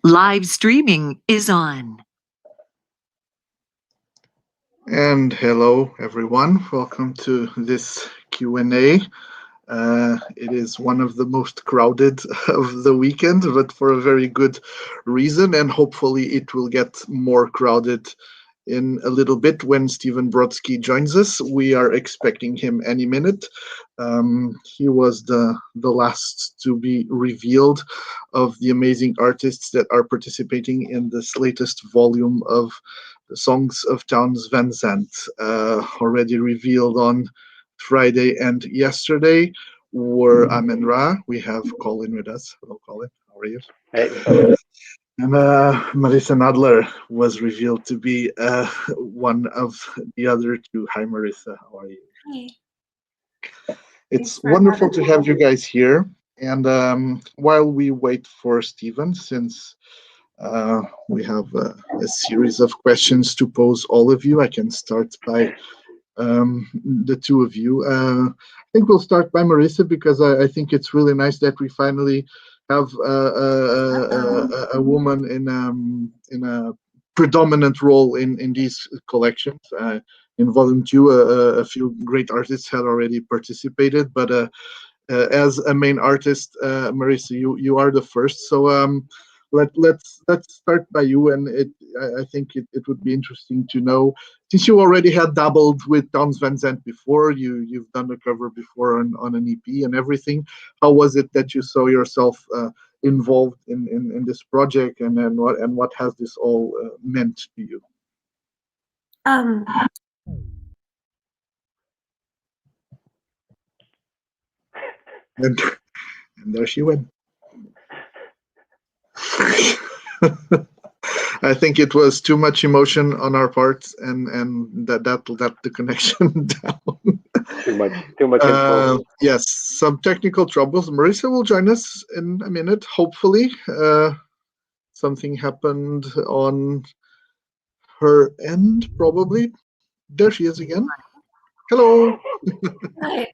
Live streaming is on. And hello, everyone. Welcome to this Q&A. It is one of the most crowded of the weekend, but for a very good reason, and hopefully it will get more crowded in a little bit when Stephen Brodsky joins us. We are expecting him any minute. He was the last to be revealed of the amazing artists that are participating in this latest volume of the songs of Townes Van Zandt, already revealed on Friday and yesterday. Were Amen Ra. We have Colin with us. Hello, Colin. How are you? Hey. And Marissa Nadler was revealed to be one of the other two. Hi, Marissa. How are you? Hey. It's wonderful to have you guys here. And while we wait for Stephen, since we have a series of questions to pose all of you, I can start by the two of you. I think we'll start by Marissa because I think it's really nice that we finally have a woman in a predominant role in these collections. In Volume 2, a few great artists had already participated, but as a main artist, Marissa, you are the first. So let's start by you, and I think it would be interesting to know, since you already had dabbled with Townes Van Zandt before, you've done a cover before on an EP and everything. How was it that you saw yourself involved in this project, and then what has this all meant to you? And there she went. I think it was too much emotion on our part, and that let the connection down. Too much info. Yes, some technical troubles. Marissa will join us in a minute, hopefully. Something happened on her end, probably. There she is again. Hello. Hi.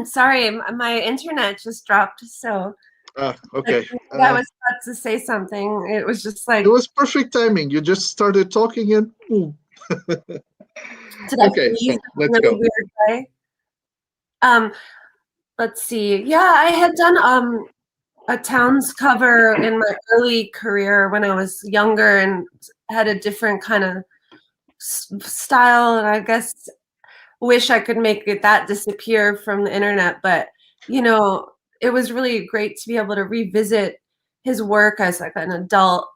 Sorry, my internet just dropped, so. Okay. I was about to say something. It was just like. It was perfect timing. You just started talking and. Did I freeze let's in a go. weird way? Let's see. Yeah, I had done a Townes cover in my early career when I was younger and had a different kind of style, and I guess wish I could make that disappear from the internet, but it was really great to be able to revisit his work as like an adult,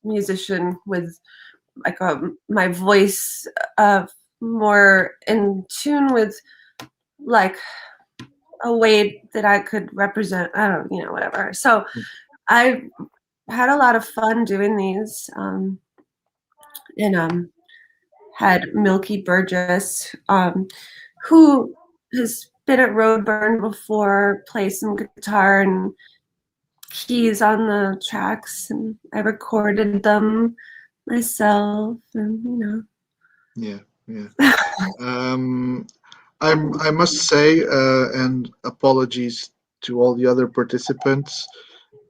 musician with like my voice more in tune with like a way that I could represent, whatever. So I had a lot of fun doing these, and had Milky Burgess, who has been at Roadburn before, play some guitar and keys on the tracks, and I recorded them myself, and Yeah. I must say, and apologies to all the other participants,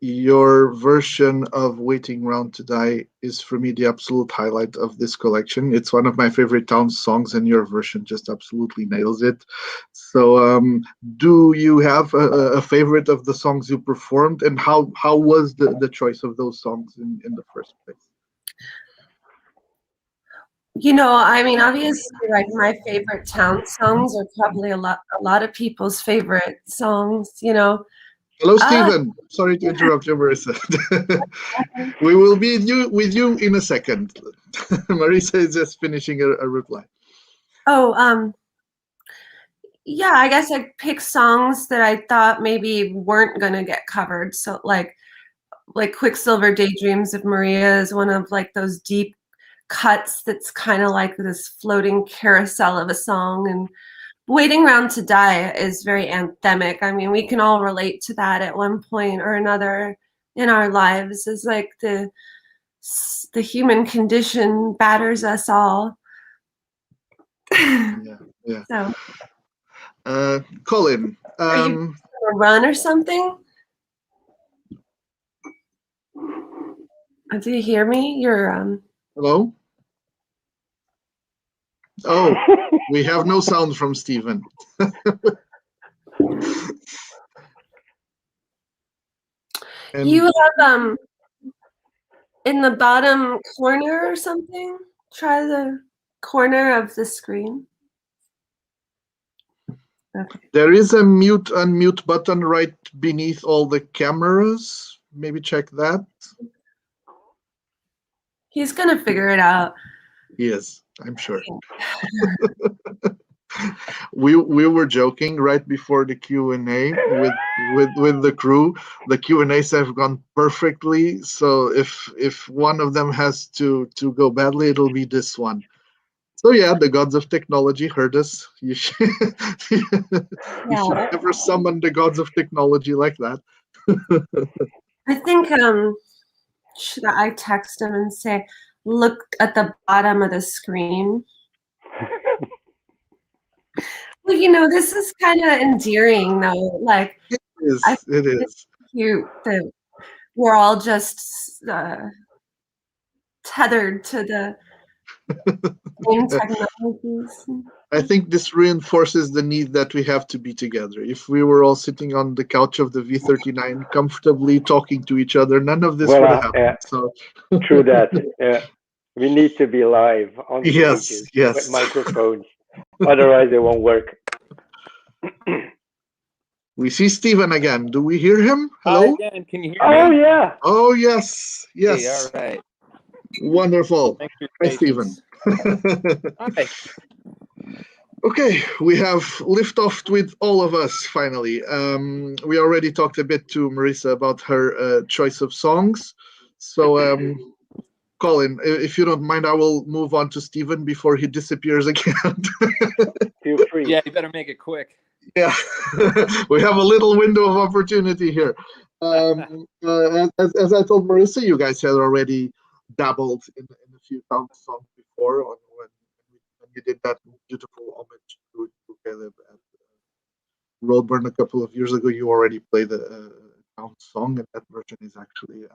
your version of Waiting Round to Die is for me the absolute highlight of this collection. It's one of my favorite Townes songs, and your version just absolutely nails it. So do you have a favorite of the songs you performed, and how was the choice of those songs in the first place? Obviously, like my favorite Townes songs are probably a lot of people's favorite songs, Hello, Stephen. Sorry to interrupt you, Marissa. We will be with you in a second. Marissa is just finishing a reply. Yeah, I guess I picked songs that I thought maybe weren't gonna get covered. So like Quicksilver Daydreams of Maria is one of like those deep cuts that's kind of like this floating carousel of a song, and Waiting Round to Die is very anthemic. I mean, we can all relate to that at one point or another in our lives. It's like the human condition batters us all. Yeah. So. Colin. Are you a run or something? Do you hear me? You're Hello? Oh, we have no sound from Stephen. And you have in the bottom corner or something. Try the corner of the screen. Okay. there is a mute unmute button right beneath all the cameras. Maybe check that. He's gonna figure it out. Yes, I'm sure. We were joking right before the Q&A with the crew. The Q&As have gone perfectly. So if one of them has to go badly, it'll be this one. So yeah, the gods of technology heard us. You should, you should never summon the gods of technology like that. I think should I text him and say, look at the bottom of the screen? Well, you know, this is kind of endearing though. Like It is. It is. It's cute that we're all just tethered to the same technologies. I think this reinforces the need that we have to be together. If we were all sitting on the couch of the V39 comfortably talking to each other, none of this would have happened. So true that. We need to be live on stages yes. with microphones. Otherwise, it won't work. We see Stephen again. Do we hear him? Hello? Hi again. Can you hear me? Oh, yeah. Oh, yes. Yes. Hey, all right. Wonderful. Thanks for Hi, your Stephen. patience. Hi. Okay, we have liftoff with all of us finally. We already talked a bit to Marissa about her choice of songs. So, Colin, if you don't mind, I will move on to Stephen before he disappears again. Feel free. Yeah, you better make it quick. Yeah, we have a little window of opportunity here. As I told Marissa, you guys had already dabbled in a few Townes songs before when you did that beautiful homage to Caleb at Roadburn a couple of years ago. You already played a Townes song, and that version is actually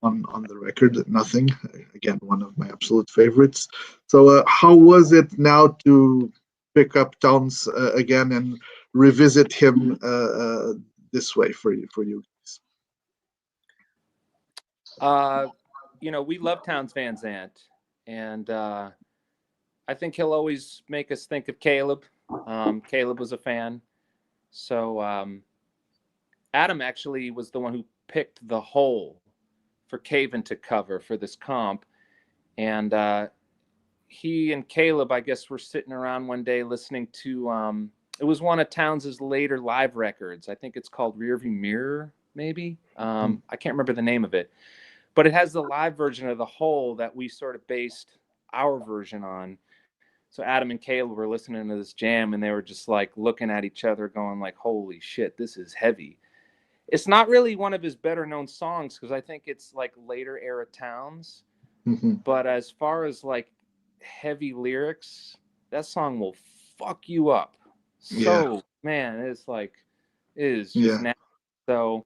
on the record. Nothing. Again, one of my absolute favorites. So, how was it now to pick up Townes again and revisit him this way for you guys? You know, we love Townes Van Zandt, and I think he'll always make us think of Caleb. Caleb was a fan. So Adam actually was the one who picked The Hole for Caven to cover for this comp. And he and Caleb, I guess, were sitting around one day listening to, it was one of Townes's later live records. I think it's called Rearview Mirror, maybe. I can't remember the name of it. But it has the live version of The Hole that we sort of based our version on. So Adam and Caleb were listening to this jam, and they were just like looking at each other going like, holy shit, this is heavy. It's not really one of his better known songs because I think it's like later era Townes. But as far as like heavy lyrics, that song will fuck you up. So man, it's like, it is just nasty. So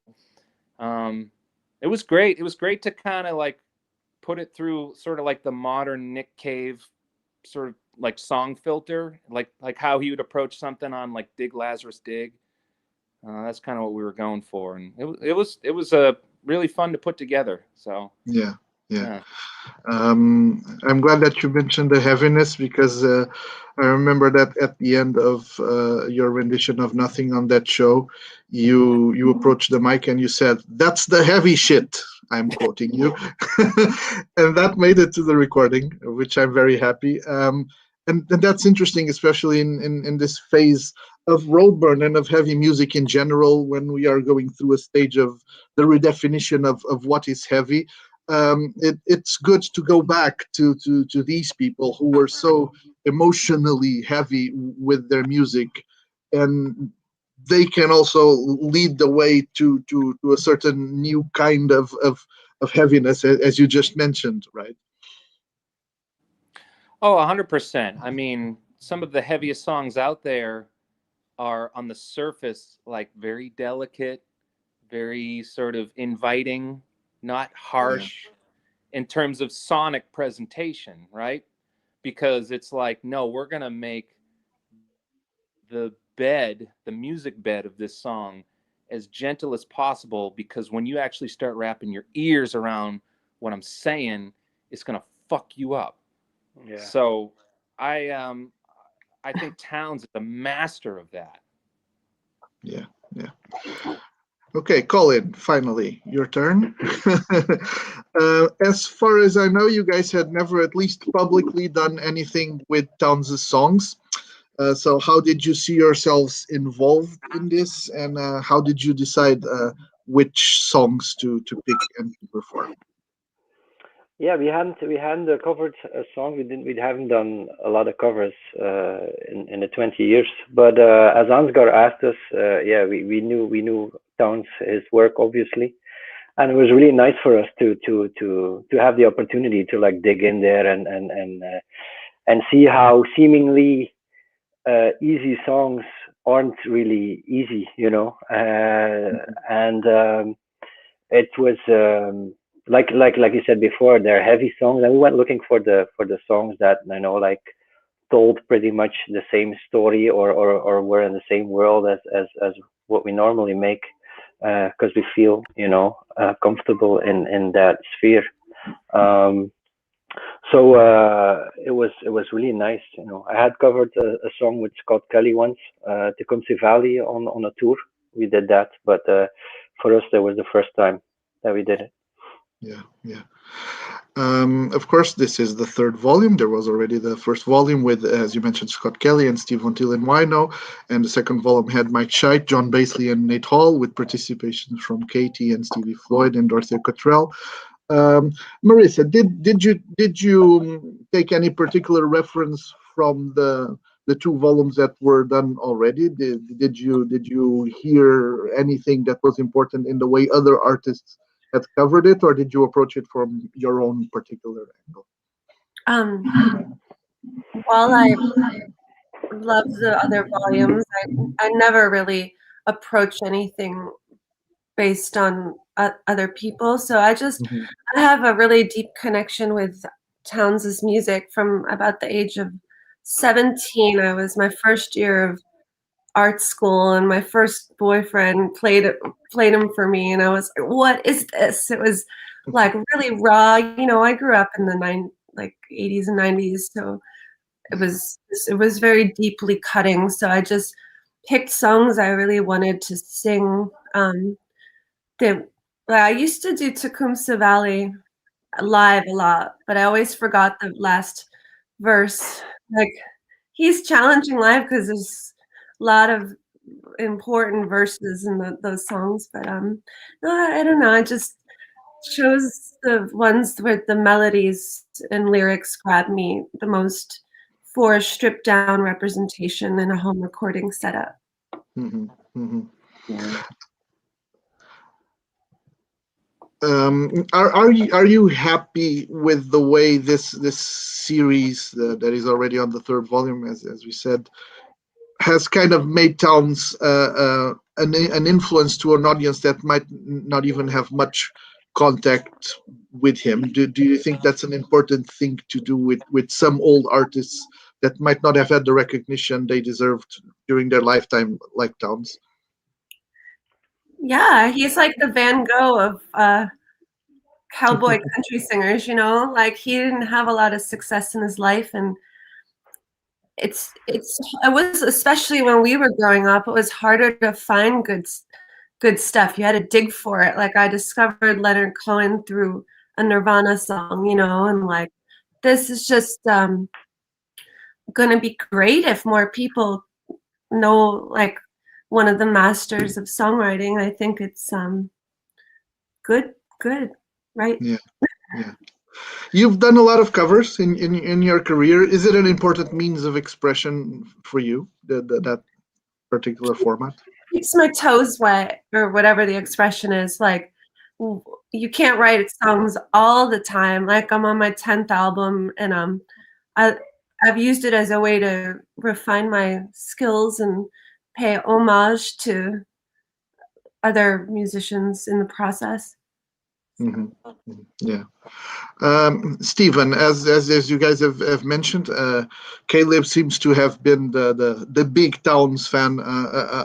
it was great. It was great to kind of like put it through sort of like the modern Nick Cave sort of like song filter, like how he would approach something on like Dig Lazarus Dig. That's kind of what we were going for, and it was a really fun to put together. So yeah. I'm glad that you mentioned the heaviness because I remember that at the end of your rendition of Nothing on that show, you approached the mic and you said, "That's the heavy shit." I'm quoting you, and that made it to the recording, which I'm very happy. And that's interesting, especially in this phase of Roadburn and of heavy music in general, when we are going through a stage of the redefinition of what is heavy. It's good to go back to these people who were so emotionally heavy with their music, and they can also lead the way to a certain new kind of heaviness, as you just mentioned, right? Oh, 100%. I mean, some of the heaviest songs out there are on the surface like very delicate, very sort of inviting, not harsh in terms of sonic presentation, right? Because it's like, no, we're going to make the music bed of this song as gentle as possible, because when you actually start wrapping your ears around what I'm saying, it's going to fuck you up. Yeah. So I think Townes is a master of that. Yeah. Okay, Colin, finally, your turn. As far as I know, you guys had never, at least publicly, done anything with Townes' songs. So how did you see yourselves involved in this, and how did you decide which songs to pick and to perform? Yeah, we hadn't covered a song. We haven't done a lot of covers in the 20 years. But as Ansgar asked us, we knew Townes, his work, obviously, and it was really nice for us to have the opportunity to like dig in there and see how seemingly easy songs aren't really easy, and it was. Like you said before, they're heavy songs, and we went looking for the songs that like told pretty much the same story or were in the same world as what we normally make, because we feel comfortable in that sphere. So it was really nice. I had covered a song with Scott Kelly once, Tecumseh Valley on a tour. We did that, but for us, that was the first time that we did it. Yeah. Of course, this is the third volume. There was already the first volume with, as you mentioned, Scott Kelly and Steve Von Till and Wino, and the second volume had Mike Scheidt, John Basley, and Nate Hall, with participation from Katie and Stevie Floyd and Dorothea Cottrell. Marissa, did you take any particular reference from the two volumes that were done already? Did you hear anything that was important in the way other artists had covered it, or did you approach it from your own particular angle? While I love the other volumes, I never really approach anything based on other people. So I have a really deep connection with Townes' music from about the age of 17. I was my first year of art school, and my first boyfriend played him for me, and I was like, what is this? It was like really raw. I grew up in the 80s and 90s, so it was very deeply cutting. So I just picked songs I really wanted to sing. I used to do Tecumseh Valley live a lot, but I always forgot the last verse. Like, he's challenging live because there's a lot of important verses in those songs. But no, I don't know. I just chose the ones where the melodies and lyrics grabbed me the most for a stripped down representation in a home recording setup. Mm-hmm. Mm-hmm. Yeah. Are you happy with the way this series that is already on the third volume, as we said, has kind of made Townes an influence to an audience that might not even have much contact with him? Do you think that's an important thing to do with some old artists that might not have had the recognition they deserved during their lifetime, like Townes? Yeah, he's like the Van Gogh of cowboy country singers, like he didn't have a lot of success in his life, and it was, especially when we were growing up, it was harder to find good stuff. You had to dig for it. Like, I discovered Leonard Cohen through a Nirvana song, and like, this is just gonna be great if more people know like one of the masters of songwriting. I think it's good, right? Yeah. You've done a lot of covers in your career. Is it an important means of expression for you, that particular format? Keeps my toes wet, or whatever the expression is. Like, you can't write songs all the time. Like, I'm on my 10th album, and I've used it as a way to refine my skills and pay homage to other musicians in the process. Mhm. Yeah. Stephen, as you guys have mentioned, Caleb seems to have been the big Townes fan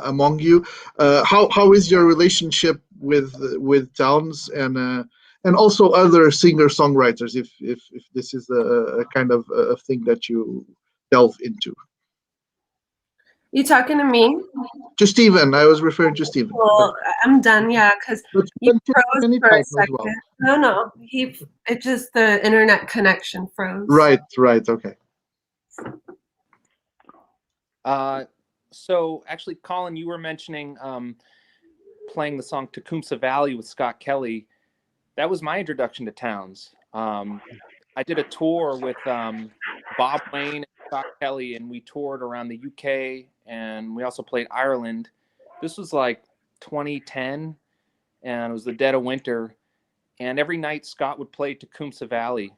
among you. How is your relationship with Townes and also other singer songwriters? If this is a kind of a thing that you delve into. You talking to me? To Stephen, I was referring to Stephen. Well, I'm done. Yeah, because But you you can froze any for a time as second. well. No, it just the internet connection froze. Right. Okay. So actually, Colin, you were mentioning playing the song Tecumseh Valley with Scott Kelly. That was my introduction to Townes. I did a tour with Bob Wayne and Scott Kelly, and we toured around the UK, and we also played Ireland. This was like 2010, and it was the dead of winter. And every night Scott would play Tecumseh Valley,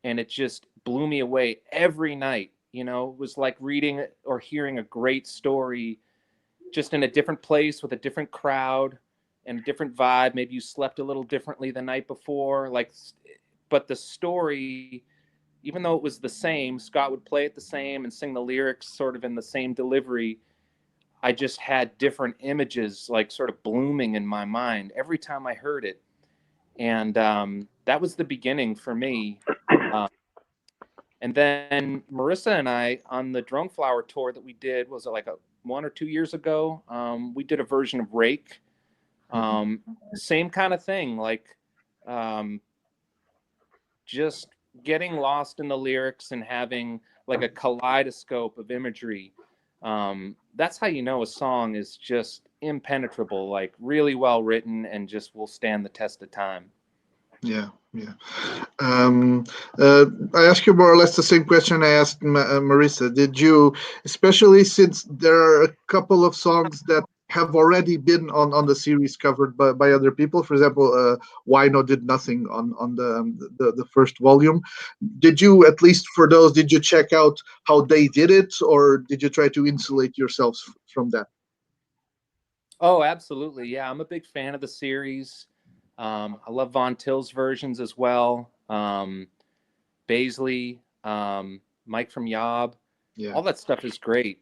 and it just blew me away every night. You know, it was like reading or hearing a great story just in a different place with a different crowd and a different vibe. Maybe you slept a little differently the night before, but the story, even though it was the same, Scott would play it the same and sing the lyrics sort of in the same delivery. I just had different images like sort of blooming in my mind every time I heard it. And that was the beginning for me. And then Marissa and I, on the Drone Flower tour that we did, was it like 1 or 2 years ago? We did a version of Rake. Same kind of thing, like just getting lost in the lyrics and having like a kaleidoscope of imagery. That's how you know a song is just impenetrable, like really well written and just will stand the test of time. Yeah. I ask you more or less the same question I asked Marissa. Did you, especially since there are a couple of songs that have already been on the series covered by other people? For example, Wino did nothing on the first volume. Did you, at least for those, did you check out how they did it, or did you try to insulate yourselves from that? Oh, absolutely. Yeah, I'm a big fan of the series. I love Von Till's versions as well. Baisley, Mike from Yob, all that stuff is great.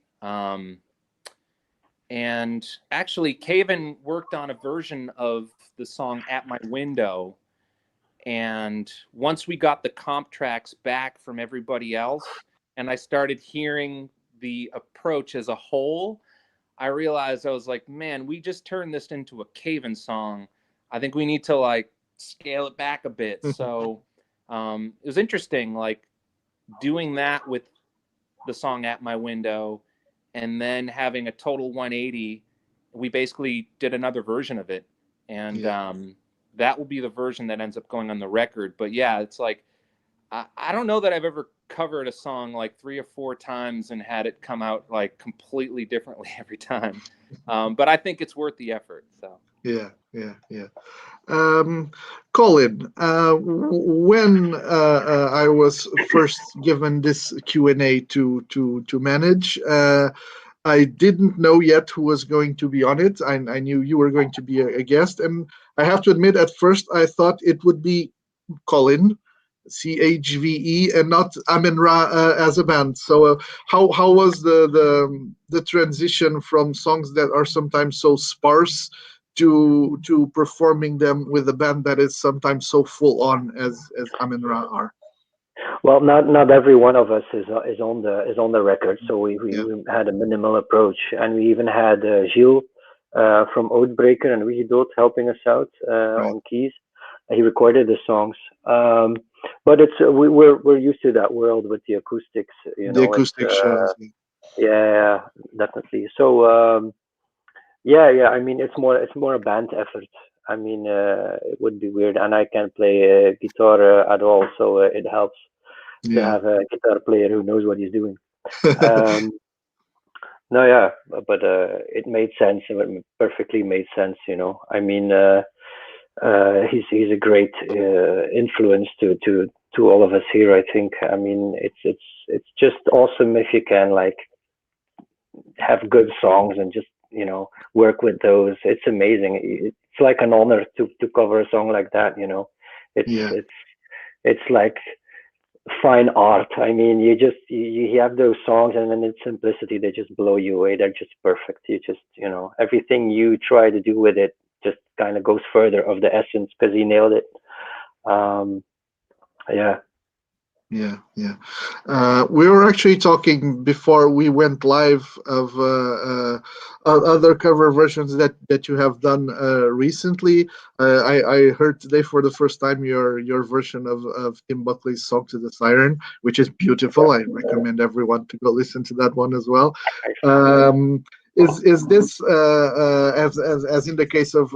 And actually, Caven worked on a version of the song At My Window. And once we got the comp tracks back from everybody else, and I started hearing the approach as a whole, I realized I was like, man, we just turned this into a Caven song. I think we need to like scale it back a bit. So it was interesting, like doing that with the song At My Window and then having a total 180. We basically did another version of it. And that will be the version that ends up going on the record. But yeah, it's like, I don't know that I've ever covered a song like 3 or 4 times and had it come out like completely differently every time. But I think it's worth the effort. So Yeah. Colin, when I was first given this Q&A to manage, I didn't know yet who was going to be on it. I knew you were going to be a guest, and I have to admit, at first I thought it would be Colin, CHVE, and not Amin Ra as a band. So how was the transition from songs that are sometimes so sparse to performing them with a band that is sometimes so full on as Amin Ra are? Well, not every one of us is on the record, so we had a minimal approach, and we even had Gilles from Oathbreaker and Rigidot helping us out on keys. He recorded the songs, but it's we're used to that world with the acoustics, you know. The acoustic shows. Yeah, definitely. So yeah. I mean, it's more a band effort. I mean, it would be weird, and I can't play guitar at all, so it helps to have a guitar player who knows what he's doing. No, yeah, but it made sense. It perfectly made sense, you know. I mean, he's a great influence to all of us here, I think. I mean, it's just awesome if you can like have good songs and just, you know, work with those. It's amazing. like an honor to cover a song like that. You know, it's Yeah. it's like fine art. I mean, you have those songs, and in its simplicity, they just blow you away. They're just perfect. You just, you know, everything you try to do with it just kind of goes further of the essence because he nailed it. Yeah. Yeah, yeah. We were actually talking before we went live of other cover versions that you have done recently. I heard today for the first time your version of Tim Buckley's "Song to the Siren," which is beautiful. I recommend everyone to go listen to that one as well. Is this as in the case of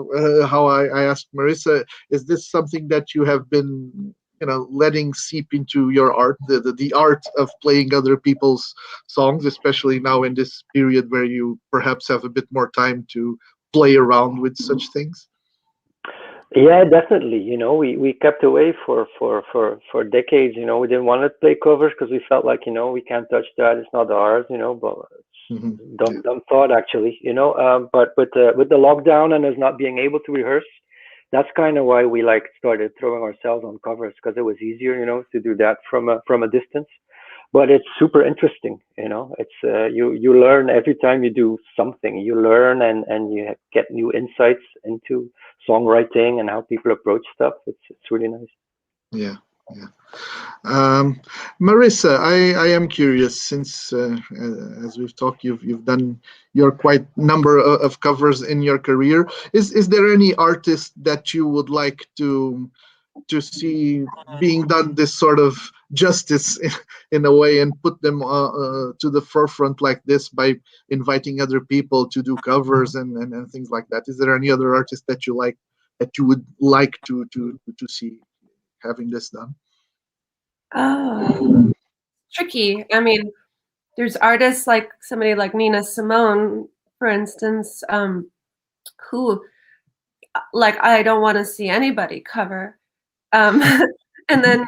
how I asked Marissa? Is this something that you have been, you know, letting seep into your art, the art of playing other people's songs, especially now in this period where you perhaps have a bit more time to play around with such things? Yeah, definitely. You know, we kept away for decades. You know, we didn't want to play covers because we felt like, you know, we can't touch that. It's not ours. You know, but dumb thought actually. You know, but with the lockdown and us not being able to rehearse, that's kind of why we like started throwing ourselves on covers because it was easier, you know, to do that from a distance. But it's super interesting, you know. It's you learn every time you do something. You learn and you get new insights into songwriting and how people approach stuff. It's really nice. Yeah, yeah. Marissa, I am curious since as we've talked, you've done your quite number of covers in your career. Is there any artist that you would like to see being done this sort of justice in a way and put them to the forefront like this by inviting other people to do covers and things like that? Is there any other artist that you like, that you would like to see having this done? Oh, tricky. I mean, there's artists like somebody like Nina Simone, for instance, who like I don't want to see anybody cover. And then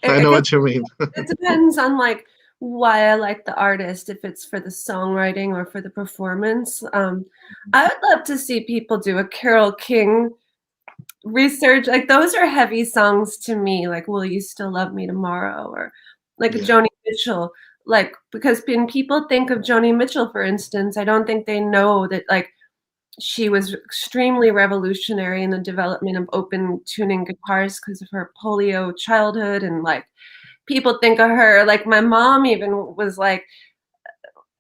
I I know guess what you mean. it depends on like why I like the artist, if it's for the songwriting or for the performance. I would love to see people do a Carole King research. Like those are heavy songs to me, like Will You Still Love Me Tomorrow, or like Yeah. Joni Mitchell. Like, because when people think of Joni Mitchell, for instance, I don't think they know that like she was extremely revolutionary in the development of open tuning guitars because of her polio childhood. And like people think of her, like my mom even was like,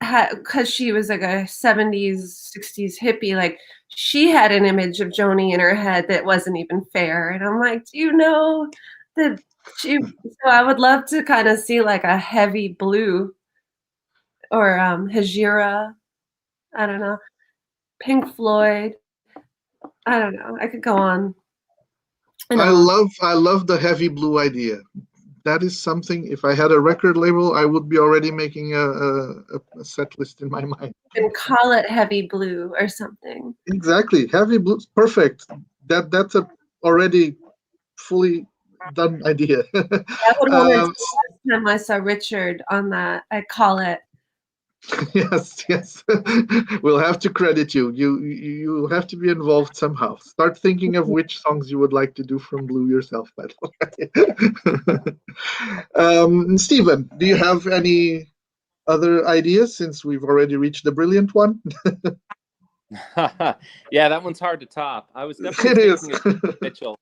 because she was like a 70s 60s hippie, like she had an image of Joni in her head that wasn't even fair. And I'm like, do you know that she, so I would love to kind of see like a heavy blue or Hajira, I don't know, Pink Floyd, I don't know, I could go on and I on. love the heavy blue idea. That is something, if I had a record label, I would be already making a set list in my mind. And call it heavy blue or something. Exactly. Heavy blue, perfect. That's a already fully done idea. I would want to, last time I saw Richard on that, I call it. Yes, yes. We'll have to credit you. You have to be involved somehow. Start thinking of which songs you would like to do from Blue yourself, by the way. Stephen, do you have any other ideas since we've already reached the brilliant one? Yeah, that one's hard to top. I was It definitely is. thinking of Mitchell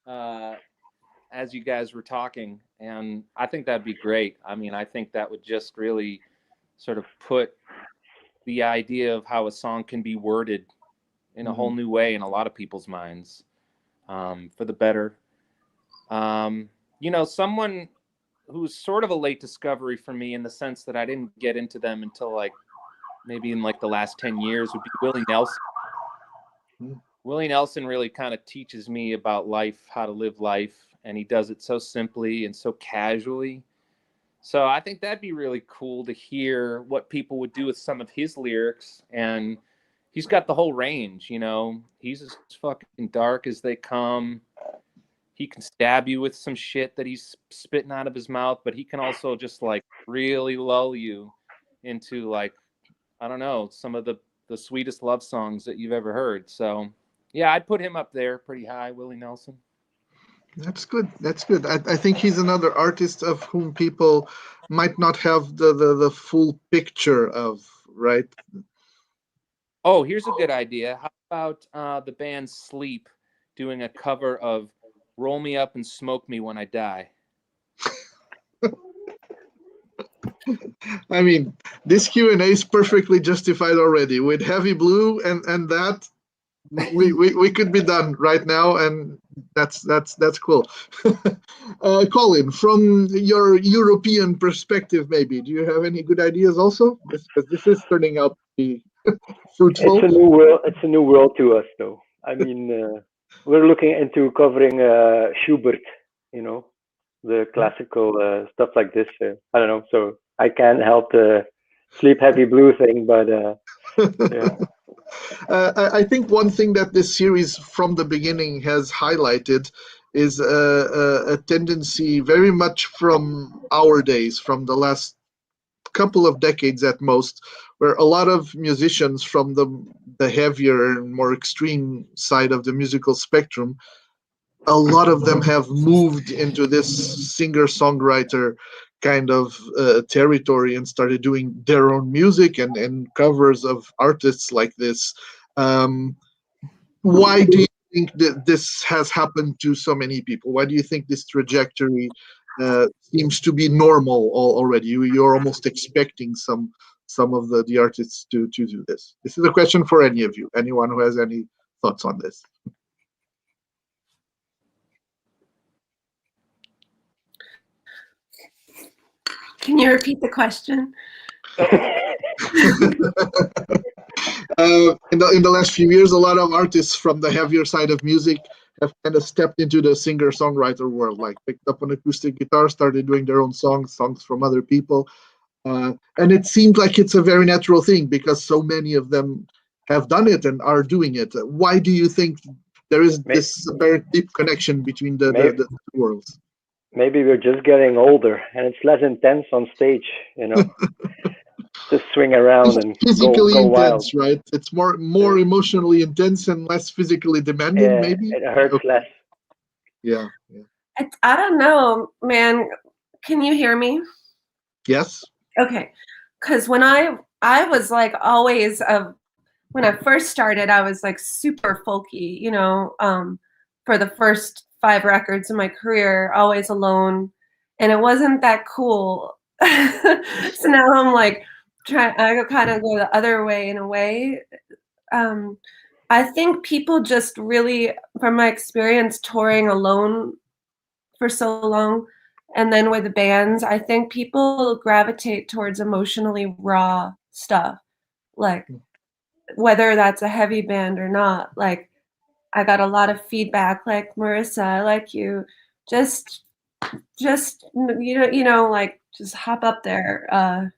as you guys were talking, and I think that'd be great. I mean, I think that would just really sort of put the idea of how a song can be worded in a whole new way in a lot of people's minds, for the better. You know, someone who's sort of a late discovery for me in the sense that I didn't get into them until like maybe in like the last 10 years would be Willie Nelson. Willie Nelson really kind of teaches me about life, how to live life, and he does it so simply and so casually. So I think that'd be really cool to hear what people would do with some of his lyrics. And he's got the whole range, you know. He's as fucking dark as they come. He can stab you with some shit that he's spitting out of his mouth, but he can also just like really lull you into like, I don't know, some of the sweetest love songs that you've ever heard. So Yeah, I'd put him up there pretty high, Willie Nelson. That's good. That's good. I think he's another artist of whom people might not have the full picture of, right? Oh, here's a good idea. How about the band Sleep doing a cover of "Roll Me Up and Smoke Me When I Die"? I mean, this Q&A is perfectly justified already with Heavy Blue and that. We could be done right now, and that's cool. Colin, from your European perspective, maybe, do you have any good ideas also? Because this is turning out to be fruitful. It's a new world. It's a new world to us, though. I mean, we're looking into covering Schubert, you know, the classical stuff like this. I don't know, so I can't help the Sleep Heavy Blue thing, but yeah. I think one thing that this series from the beginning has highlighted is a tendency very much from our days, from the last couple of decades at most, where a lot of musicians from the heavier and more extreme side of the musical spectrum, a lot of them have moved into this singer-songwriter kind of territory and started doing their own music and covers of artists like this. Why do you think that this has happened to so many people? Why do you think this trajectory seems to be normal already? You're almost expecting some of the artists to do this. This is a question for any of you. Anyone who has any thoughts on this? Can you repeat the question? In the last few years, a lot of artists from the heavier side of music have kind of stepped into the singer-songwriter world, like picked up an acoustic guitar, started doing their own songs from other people. And it seems like it's a very natural thing because so many of them have done it and are doing it. Why do you think there is this very deep connection between the two worlds? Maybe we're just getting older and it's less intense on stage, you know. Just swing around and physically go intense, wild. right? It's more emotionally intense and less physically demanding, Yeah, maybe? it hurts less. Yeah. I don't know, man. Can you hear me? Yes. Okay. Because when I was like always when I first started, I was like super folky, you know, for the first 5 records in my career, always alone. And it wasn't that cool. So now I'm like, I kind of go the other way in a way. I think people just really, from my experience touring alone for so long, and then with the bands, I think people gravitate towards emotionally raw stuff. Like, whether that's a heavy band or not, like, I got a lot of feedback, like, Marissa, I like you. Just, like, just hop up there.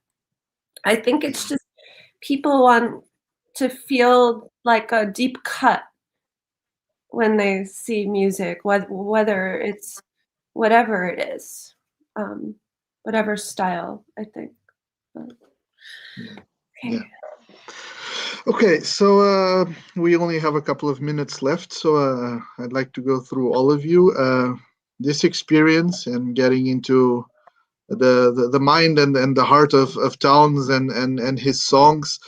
I think it's just people want to feel like a deep cut when they see music, whether it's whatever it is, whatever style, I think. Okay. Yeah. Okay, so we only have a couple of minutes left, so I'd like to go through all of you. This experience and getting into the mind and the heart of Townes and his songs,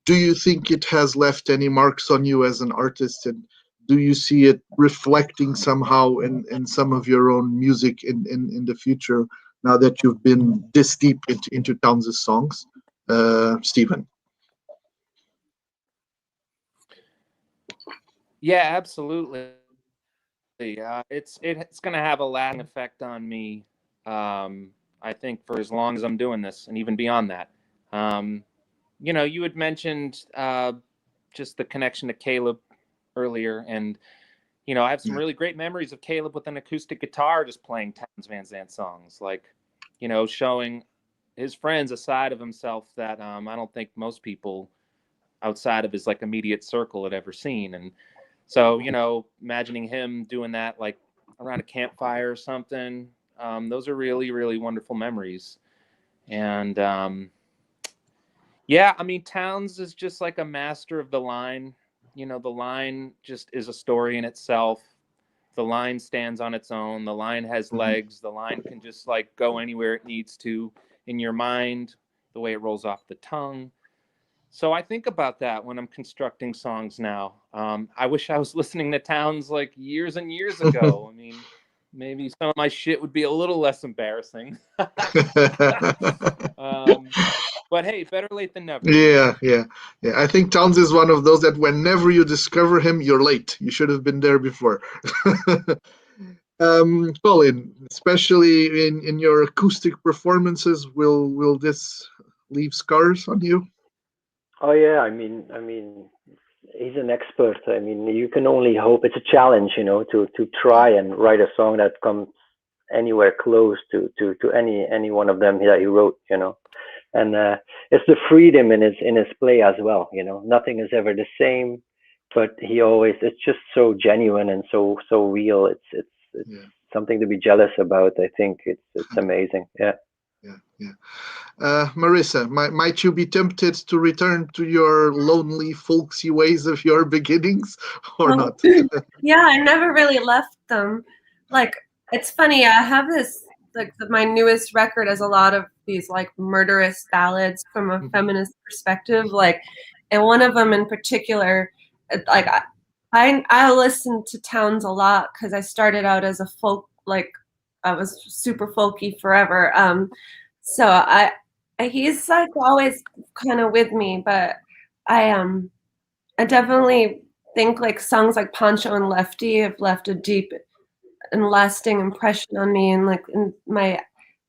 do you think it has left any marks on you as an artist, and do you see it reflecting somehow in some of your own music in the future now that you've been this deep into Townes' songs? Stephen. Yeah, absolutely. It's going to have a lasting effect on me. I think for as long as I'm doing this, and even beyond that. You know, you had mentioned just the connection to Caleb earlier, and you know, I have some really great memories of Caleb with an acoustic guitar, just playing Townes Van Zandt songs, like, you know, showing his friends a side of himself that I don't think most people outside of his like immediate circle had ever seen. And so, you know, imagining him doing that like around a campfire or something, those are really, really wonderful memories. And yeah, I mean, Townes is just like a master of the line. you know, the line just is a story in itself. The line stands on its own. The line has legs. The line can just like go anywhere it needs to in your mind, the way it rolls off the tongue. So I think about that when I'm constructing songs now. I wish I was listening to Townes like years and years ago. I mean, maybe some of my shit would be a little less embarrassing. But hey, better late than never. Yeah. I think Townes is one of those that whenever you discover him, you're late. You should have been there before. Colin, especially in your acoustic performances, will this leave scars on you? Oh yeah, I mean, he's an expert. I mean, you can only hope. It's a challenge, you know, to try and write a song that comes anywhere close to any one of them that he wrote, you know. And it's the freedom in his play as well, you know. Nothing is ever the same, but it's just so genuine and so real. It's something to be jealous about. I think it's amazing. Yeah. Marissa, might you be tempted to return to your lonely, folksy ways of your beginnings, or not? Yeah, I never really left them. Like, it's funny. I have this, like, my newest record has a lot of these like murderous ballads from a feminist perspective. Like, and one of them in particular, like I listened to Townes a lot because I started out as a folk, like I was super folky forever. So he's like always kind of with me, but I definitely think like songs like Poncho and Lefty have left a deep and lasting impression on me, and like in my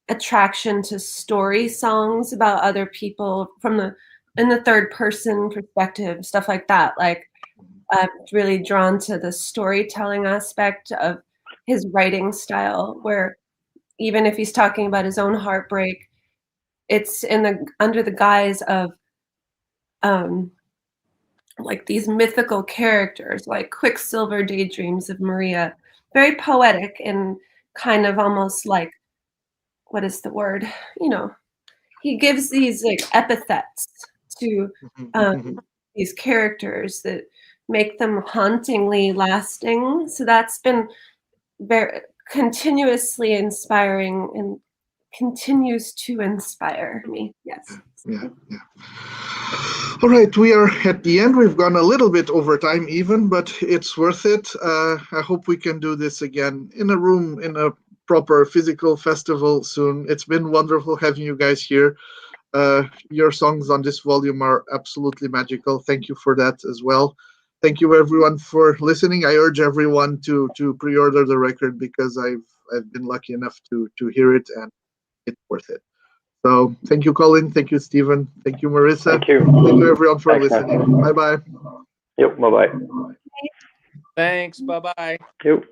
attraction to story songs about other people in the third person perspective, stuff like that. Like I'm really drawn to the storytelling aspect of his writing style, where even if he's talking about his own heartbreak, it's under the guise of like these mythical characters, like Quicksilver Daydreams of Maria, very poetic and kind of almost like, what is the word? You know, he gives these like epithets to these characters that make them hauntingly lasting. So that's been very continuously inspiring and continues to inspire me. Yes. Yeah. All right, we are at the end. We've gone a little bit over time even, but it's worth it. I hope we can do this again in a room, in a proper physical festival soon. It's been wonderful having you guys here. Your songs on this volume are absolutely magical. Thank you for that as well. Thank you everyone for listening. I urge everyone to pre-order the record because I've been lucky enough to hear it, and it's worth it. So thank you, Colin. Thank you, Stephen. Thank you, Marissa. Thank you. Thank you everyone for Thanks, listening. Bye-bye. Yep. Bye bye. Thanks. Bye-bye. Yep.